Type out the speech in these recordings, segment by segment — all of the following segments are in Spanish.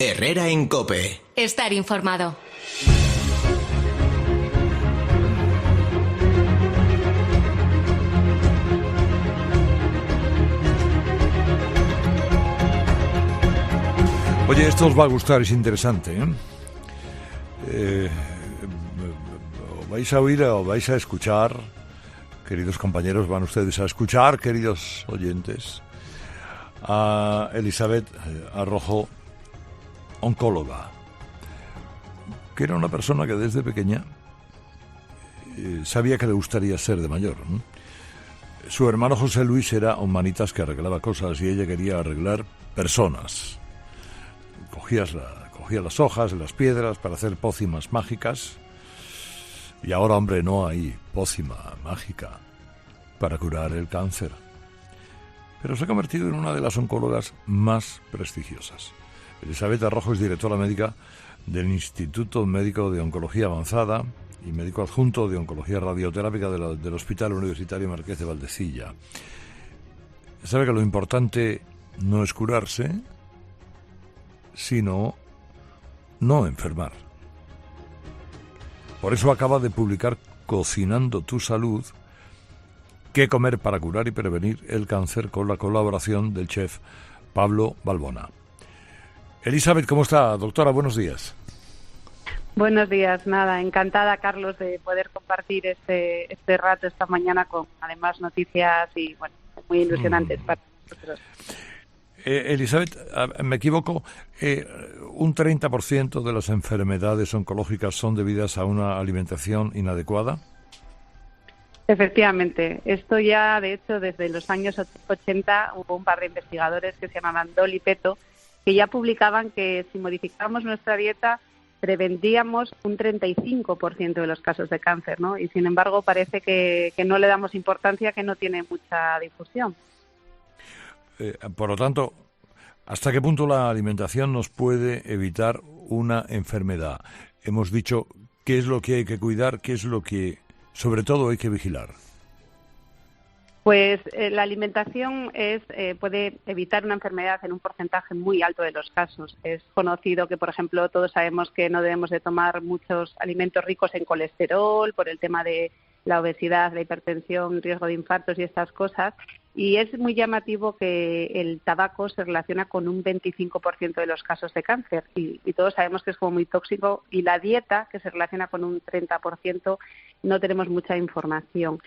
Herrera en COPE. Estar informado. Oye, esto os va a gustar, es interesante, vais a oír o vais a escuchar, queridos compañeros, van ustedes a escuchar, queridos oyentes, a Elizabeth Arrojo, oncóloga, que era una persona que desde pequeña sabía que le gustaría ser de mayor, ¿no? Su hermano José Luis era un manitas que arreglaba cosas y ella quería arreglar personas. Cogía las hojas, las piedras para hacer pócimas mágicas. Y ahora, hombre, no hay pócima mágica para curar el cáncer. Pero se ha convertido en una de las oncólogas más prestigiosas. Elizabeth Arrojo es directora médica del Instituto Médico de Oncología Avanzada y médico adjunto de Oncología Radioterápica del Hospital Universitario Marqués de Valdecilla. Sabe que lo importante no es curarse, sino no enfermar. Por eso acaba de publicar Cocinando tu salud, qué comer para curar y prevenir el cáncer, con la colaboración del chef Pablo Balbona. Elizabeth, ¿cómo está, doctora? Buenos días. Buenos días, nada, encantada, Carlos, de poder compartir este rato esta mañana con, además, noticias y, bueno, muy ilusionantes para nosotros. Elizabeth, me equivoco, un 30% de las enfermedades oncológicas son debidas a una alimentación inadecuada. Efectivamente, esto ya, de hecho, desde los años 80 hubo un par de investigadores que se llamaban Doll y Peto, que ya publicaban que si modificábamos nuestra dieta prevendríamos un 35% de los casos de cáncer, ¿no? Y sin embargo parece que no le damos importancia, que no tiene mucha difusión. Por lo tanto, ¿hasta qué punto la alimentación nos puede evitar una enfermedad? Hemos dicho qué es lo que hay que cuidar, qué es lo que, sobre todo, hay que vigilar. Pues la alimentación puede evitar una enfermedad en un porcentaje muy alto de los casos. Es conocido que, por ejemplo, todos sabemos que no debemos de tomar muchos alimentos ricos en colesterol por el tema de la obesidad, la hipertensión, riesgo de infartos y estas cosas. Y es muy llamativo que el tabaco se relaciona con un 25% de los casos de cáncer y todos sabemos que es como muy tóxico, y la dieta, que se relaciona con un 30%, no tenemos mucha información.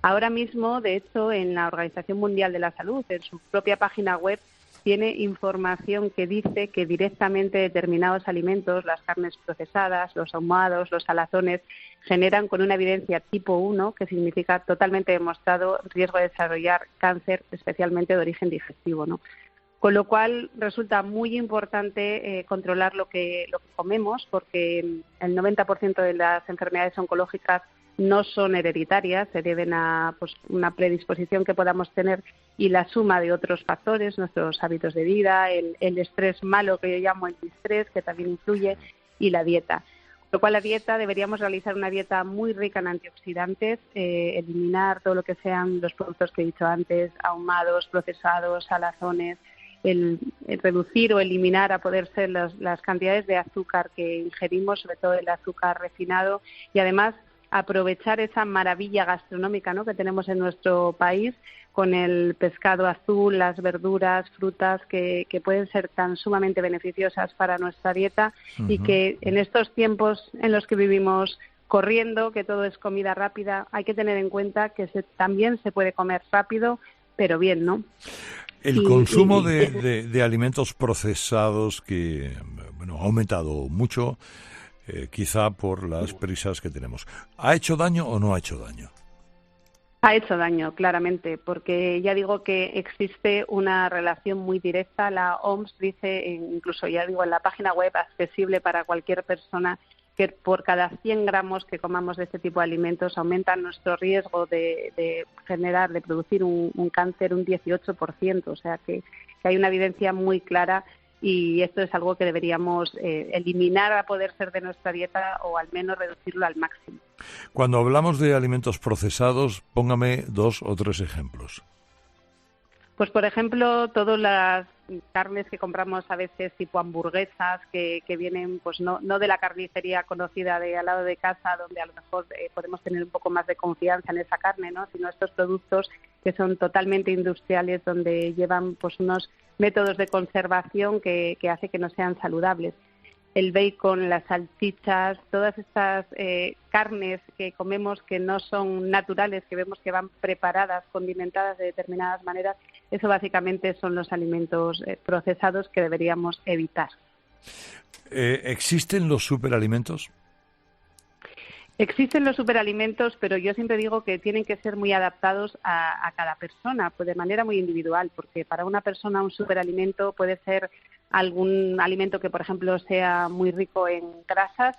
Ahora mismo, de hecho, en la Organización Mundial de la Salud, en su propia página web, tiene información que dice que directamente determinados alimentos, las carnes procesadas, los ahumados, los salazones, generan con una evidencia tipo 1, que significa totalmente demostrado riesgo de desarrollar cáncer, especialmente de origen digestivo, ¿no? Con lo cual resulta muy importante controlar lo que comemos, porque el 90% de las enfermedades oncológicas no son hereditarias, se deben a una predisposición que podamos tener y la suma de otros factores, nuestros hábitos de vida, el estrés malo, que yo llamo el distrés, que también influye, y la dieta. Con lo cual, la dieta, deberíamos realizar una dieta muy rica en antioxidantes, eliminar todo lo que sean los productos que he dicho antes, ahumados, procesados, salazones, el reducir o eliminar a poder ser las cantidades de azúcar que ingerimos, sobre todo el azúcar refinado, y además aprovechar esa maravilla gastronómica, ¿no?, que tenemos en nuestro país, con el pescado azul, las verduras, frutas que pueden ser tan sumamente beneficiosas para nuestra dieta. Uh-huh. Y que en estos tiempos en los que vivimos corriendo, que todo es comida rápida, hay que tener en cuenta que también se puede comer rápido, pero bien, ¿no? El consumo de alimentos procesados que ha aumentado mucho, quizá por las prisas que tenemos. ¿Ha hecho daño o no ha hecho daño? Ha hecho daño, claramente, porque ya digo que existe una relación muy directa. La OMS dice, incluso ya digo en la página web, accesible para cualquier persona, que por cada 100 gramos que comamos de este tipo de alimentos aumenta nuestro riesgo de producir un cáncer un 18%. O sea que hay una evidencia muy clara. Y esto es algo que deberíamos eliminar a poder ser de nuestra dieta, o al menos reducirlo al máximo. Cuando hablamos de alimentos procesados, póngame 2 o 3 ejemplos. Pues, por ejemplo, todas carnes que compramos a veces tipo hamburguesas que vienen pues no de la carnicería conocida de al lado de casa, donde a lo mejor podemos tener un poco más de confianza en esa carne, ¿no? Sino estos productos que son totalmente industriales, donde llevan pues unos métodos de conservación que hace que no sean saludables. El bacon, las salchichas, todas estas carnes que comemos que no son naturales, que vemos que van preparadas, condimentadas de determinadas maneras, eso básicamente son los alimentos procesados que deberíamos evitar. ¿Existen los superalimentos? Existen los superalimentos, pero yo siempre digo que tienen que ser muy adaptados a cada persona, pues de manera muy individual, porque para una persona un superalimento puede ser algún alimento que, por ejemplo, sea muy rico en grasas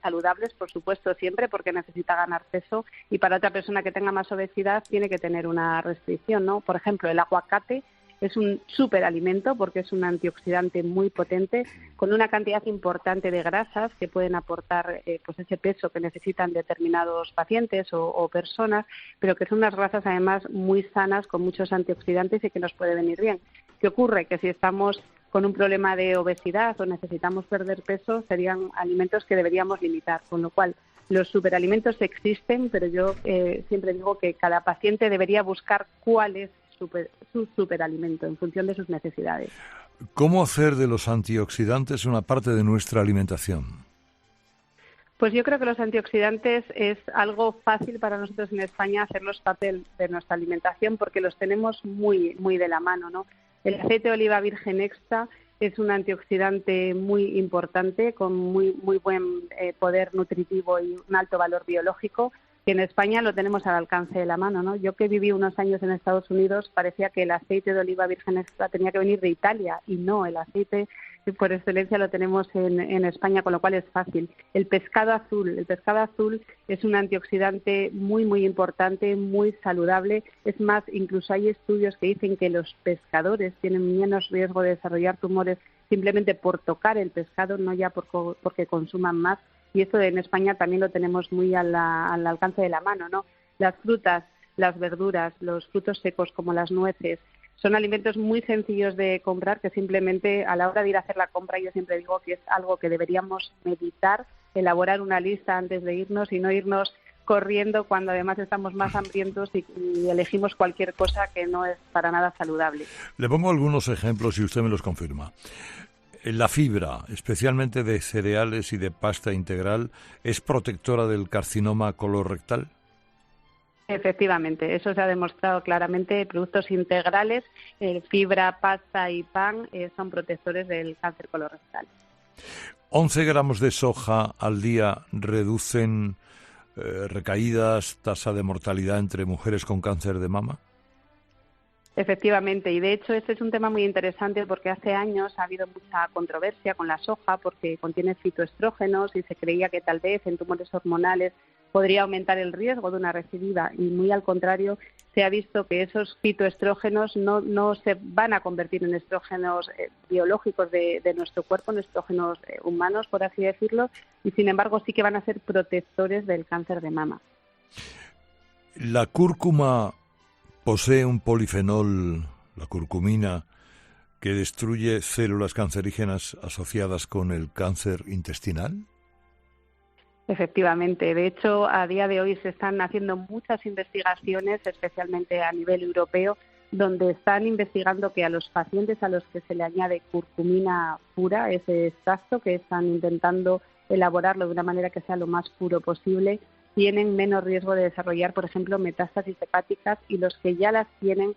saludables, por supuesto, siempre, porque necesita ganar peso, y para otra persona que tenga más obesidad tiene que tener una restricción, ¿no? Por ejemplo, el aguacate es un superalimento porque es un antioxidante muy potente con una cantidad importante de grasas que pueden aportar pues ese peso que necesitan determinados pacientes o personas, pero que son unas grasas además muy sanas con muchos antioxidantes y que nos puede venir bien. ¿Qué ocurre? Que si estamos con un problema de obesidad o necesitamos perder peso, serían alimentos que deberíamos limitar, con lo cual los superalimentos existen, pero yo siempre digo que cada paciente debería buscar cuál es su superalimento en función de sus necesidades. ¿Cómo hacer de los antioxidantes una parte de nuestra alimentación? Pues yo creo que los antioxidantes es algo fácil para nosotros en España hacerlos parte de nuestra alimentación porque los tenemos muy, muy de la mano, ¿no? El aceite de oliva virgen extra es un antioxidante muy importante con muy buen poder nutritivo y un alto valor biológico, que en España lo tenemos al alcance de la mano, ¿no? Yo que viví unos años en Estados Unidos parecía que el aceite de oliva virgen extra tenía que venir de Italia y no, el aceite por excelencia lo tenemos en España, con lo cual es fácil. El pescado azul es un antioxidante muy, muy importante, muy saludable. Es más, incluso hay estudios que dicen que los pescadores tienen menos riesgo de desarrollar tumores simplemente por tocar el pescado, no ya porque consuman más. Y esto en España también lo tenemos muy al alcance de la mano, ¿no? Las frutas, las verduras, los frutos secos como las nueces, son alimentos muy sencillos de comprar que simplemente a la hora de ir a hacer la compra yo siempre digo que es algo que deberíamos meditar, elaborar una lista antes de irnos y no irnos corriendo cuando además estamos más hambrientos y elegimos cualquier cosa que no es para nada saludable. Le pongo algunos ejemplos y usted me los confirma. La fibra, especialmente de cereales y de pasta integral, ¿es protectora del carcinoma colorectal? Efectivamente, eso se ha demostrado claramente. Productos integrales, fibra, pasta y pan son protectores del cáncer colorectal. 11 gramos de soja al día reducen recaídas, tasa de mortalidad entre mujeres con cáncer de mama. Efectivamente, y de hecho este es un tema muy interesante porque hace años ha habido mucha controversia con la soja porque contiene fitoestrógenos y se creía que tal vez en tumores hormonales podría aumentar el riesgo de una recidiva y muy al contrario se ha visto que esos fitoestrógenos no se van a convertir en estrógenos biológicos de nuestro cuerpo, en estrógenos humanos, por así decirlo, y sin embargo sí que van a ser protectores del cáncer de mama. La cúrcuma posee un polifenol, la curcumina, que destruye células cancerígenas asociadas con el cáncer intestinal. Efectivamente. De hecho, a día de hoy se están haciendo muchas investigaciones, especialmente a nivel europeo, donde están investigando que a los pacientes a los que se le añade curcumina pura, ese extracto que están intentando elaborarlo de una manera que sea lo más puro posible, tienen menos riesgo de desarrollar, por ejemplo, metástasis hepáticas y los que ya las tienen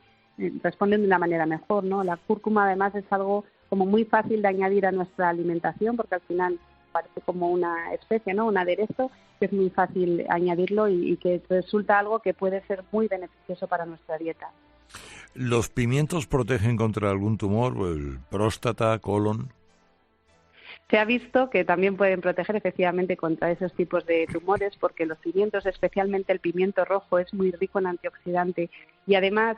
responden de una manera mejor, ¿no? La cúrcuma además es algo como muy fácil de añadir a nuestra alimentación porque al final parece como una especie, ¿no? Un aderezo que es muy fácil añadirlo y que resulta algo que puede ser muy beneficioso para nuestra dieta. ¿Los pimientos protegen contra algún tumor, el próstata, colon? Se ha visto que también pueden proteger efectivamente contra esos tipos de tumores porque los pimientos, especialmente el pimiento rojo, es muy rico en antioxidante y además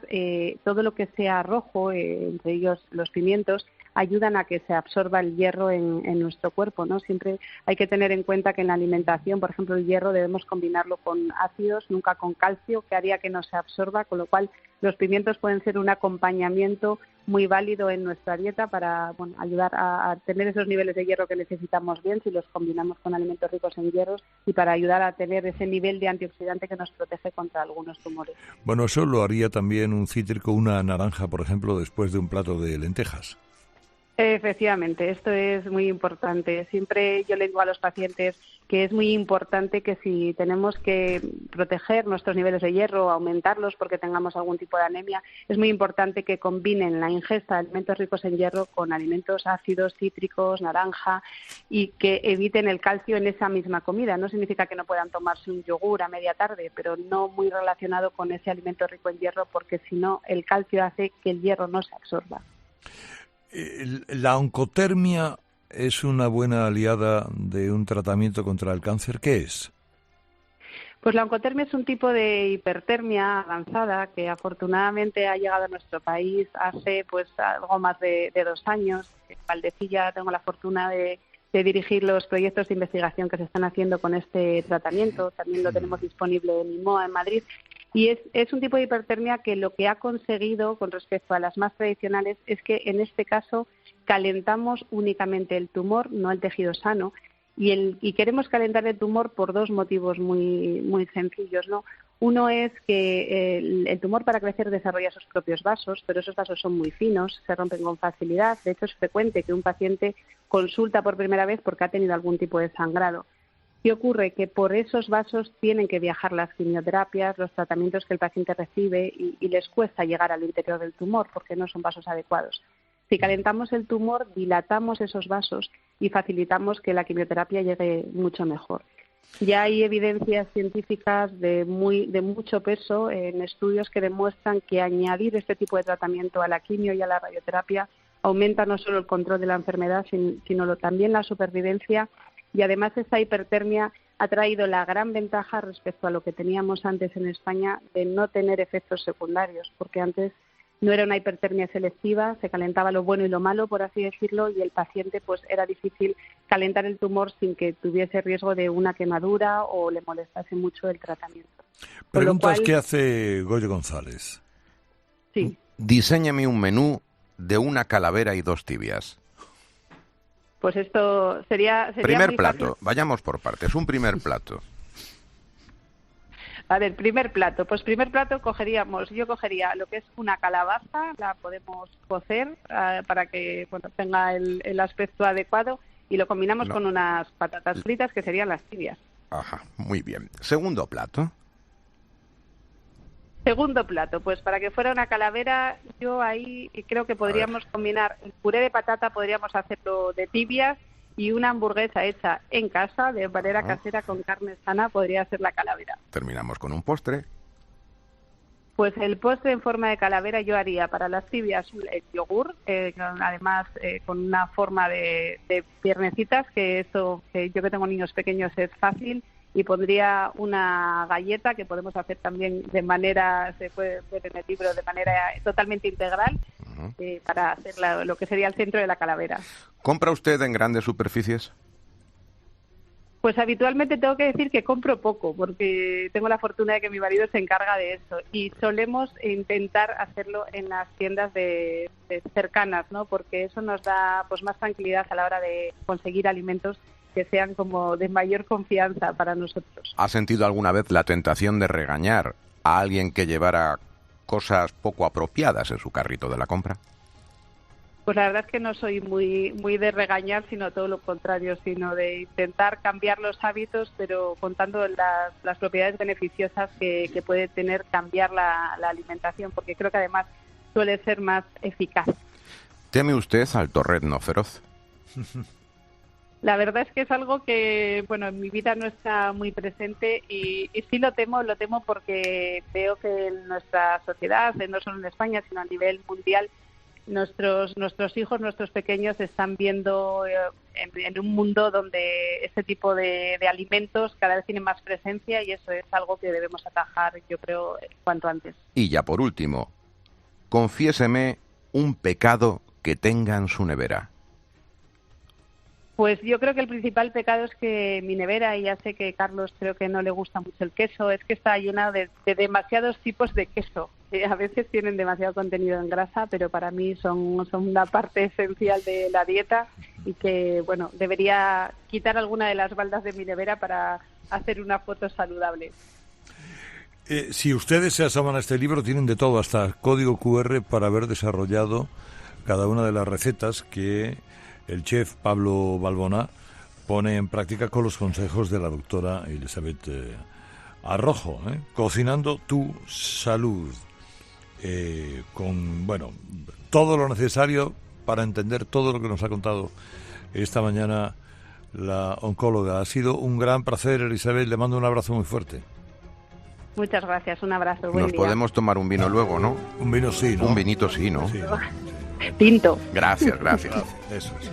todo lo que sea rojo, entre ellos los pimientos, ayudan a que se absorba el hierro en nuestro cuerpo, ¿no? Siempre hay que tener en cuenta que en la alimentación, por ejemplo, el hierro debemos combinarlo con ácidos, nunca con calcio, que haría que no se absorba, con lo cual los pimientos pueden ser un acompañamiento muy válido en nuestra dieta para ayudar a tener esos niveles de hierro que necesitamos bien si los combinamos con alimentos ricos en hierro y para ayudar a tener ese nivel de antioxidante que nos protege contra algunos tumores. Bueno, eso lo haría también un cítrico, una naranja, por ejemplo, después de un plato de lentejas. Efectivamente, esto es muy importante. Siempre yo le digo a los pacientes que es muy importante que si tenemos que proteger nuestros niveles de hierro, aumentarlos porque tengamos algún tipo de anemia, es muy importante que combinen la ingesta de alimentos ricos en hierro con alimentos ácidos, cítricos, naranja, y que eviten el calcio en esa misma comida. No significa que no puedan tomarse un yogur a media tarde, pero no muy relacionado con ese alimento rico en hierro, porque si no, el calcio hace que el hierro no se absorba. ¿La oncotermia es una buena aliada de un tratamiento contra el cáncer? ¿Qué es? Pues la oncotermia es un tipo de hipertermia avanzada que afortunadamente ha llegado a nuestro país hace pues algo más de 2 años. En Valdecilla tengo la fortuna de dirigir los proyectos de investigación que se están haciendo con este tratamiento. También lo tenemos disponible en IMOA, en Madrid. Y es un tipo de hipertermia que lo que ha conseguido con respecto a las más tradicionales es que en este caso calentamos únicamente el tumor, no el tejido sano, y queremos calentar el tumor por 2 motivos muy sencillos, ¿no? Uno es que el tumor para crecer desarrolla sus propios vasos, pero esos vasos son muy finos, se rompen con facilidad. De hecho, es frecuente que un paciente consulta por primera vez porque ha tenido algún tipo de sangrado. ¿Qué ocurre? Que por esos vasos tienen que viajar las quimioterapias, los tratamientos que el paciente recibe y les cuesta llegar al interior del tumor porque no son vasos adecuados. Si calentamos el tumor, dilatamos esos vasos y facilitamos que la quimioterapia llegue mucho mejor. Ya hay evidencias científicas de mucho peso en estudios que demuestran que añadir este tipo de tratamiento a la quimio y a la radioterapia aumenta no solo el control de la enfermedad, sino también la supervivencia. Y además esta hipertermia ha traído la gran ventaja respecto a lo que teníamos antes en España de no tener efectos secundarios, porque antes no era una hipertermia selectiva, se calentaba lo bueno y lo malo, por así decirlo, y el paciente pues era difícil calentar el tumor sin que tuviese riesgo de una quemadura o le molestase mucho el tratamiento. Preguntas que hace Goyo González. Sí. Diséñame un menú de una calavera y 2 tibias. Pues esto sería primer muy plato, fácil. vayamos por partes, un primer plato. A ver, primer plato. Pues primer plato yo cogería lo que es una calabaza, la podemos cocer para que tenga el aspecto adecuado y lo combinamos con unas patatas fritas que serían las tibias. Ajá, muy bien. Segundo plato. Segundo plato, pues para que fuera una calavera, yo ahí creo que podríamos combinar el puré de patata, podríamos hacerlo de tibias y una hamburguesa hecha en casa, de manera casera, con carne sana, podría ser la calavera. Terminamos con un postre. Pues el postre en forma de calavera yo haría para las tibias el yogur, además con una forma de piernecitas, que eso, que yo que tengo niños pequeños es fácil, y pondría una galleta que podemos hacer también de manera, se puede ver en el libro, de manera totalmente integral, para hacer lo que sería el centro de la calavera. ¿Compra usted en grandes superficies? Pues habitualmente tengo que decir que compro poco, porque tengo la fortuna de que mi marido se encarga de eso, y solemos intentar hacerlo en las tiendas de cercanas, ¿no? Porque eso nos da pues más tranquilidad a la hora de conseguir alimentos que sean como de mayor confianza para nosotros. ¿Ha sentido alguna vez la tentación de regañar a alguien que llevara cosas poco apropiadas en su carrito de la compra? Pues la verdad es que no soy muy de regañar, sino todo lo contrario, sino de intentar cambiar los hábitos, pero contando las propiedades beneficiosas que puede tener cambiar la alimentación, porque creo que además suele ser más eficaz. ¿Teme usted al torrezno feroz? La verdad es que es algo que, en mi vida no está muy presente y sí lo temo porque veo que en nuestra sociedad, no solo en España, sino a nivel mundial, nuestros hijos, nuestros pequeños están viendo en un mundo donde este tipo de alimentos cada vez tienen más presencia y eso es algo que debemos atajar, yo creo, cuanto antes. Y ya por último, confiéseme un pecado que tenga en su nevera. Pues yo creo que el principal pecado es que mi nevera, y ya sé que Carlos creo que no le gusta mucho el queso, es que está llena de demasiados tipos de queso. A veces tienen demasiado contenido en grasa, pero para mí son una parte esencial de la dieta y que, bueno, debería quitar alguna de las baldas de mi nevera para hacer una foto saludable. Si ustedes se asoman a este libro, tienen de todo, hasta código QR para haber desarrollado cada una de las recetas que el chef Pablo Balbona pone en práctica con los consejos de la doctora Elizabeth Arrojo, Cocinando tu salud, con, bueno, todo lo necesario para entender todo lo que nos ha contado esta mañana la oncóloga. Ha sido un gran placer, Elizabeth, le mando un abrazo muy fuerte. Muchas gracias, un abrazo, buen Nos día. podemos tomar un vino luego, ¿no? Un vino sí, ¿no? Un vinito sí, ¿no? Sí, Tinto. Gracias. eso es.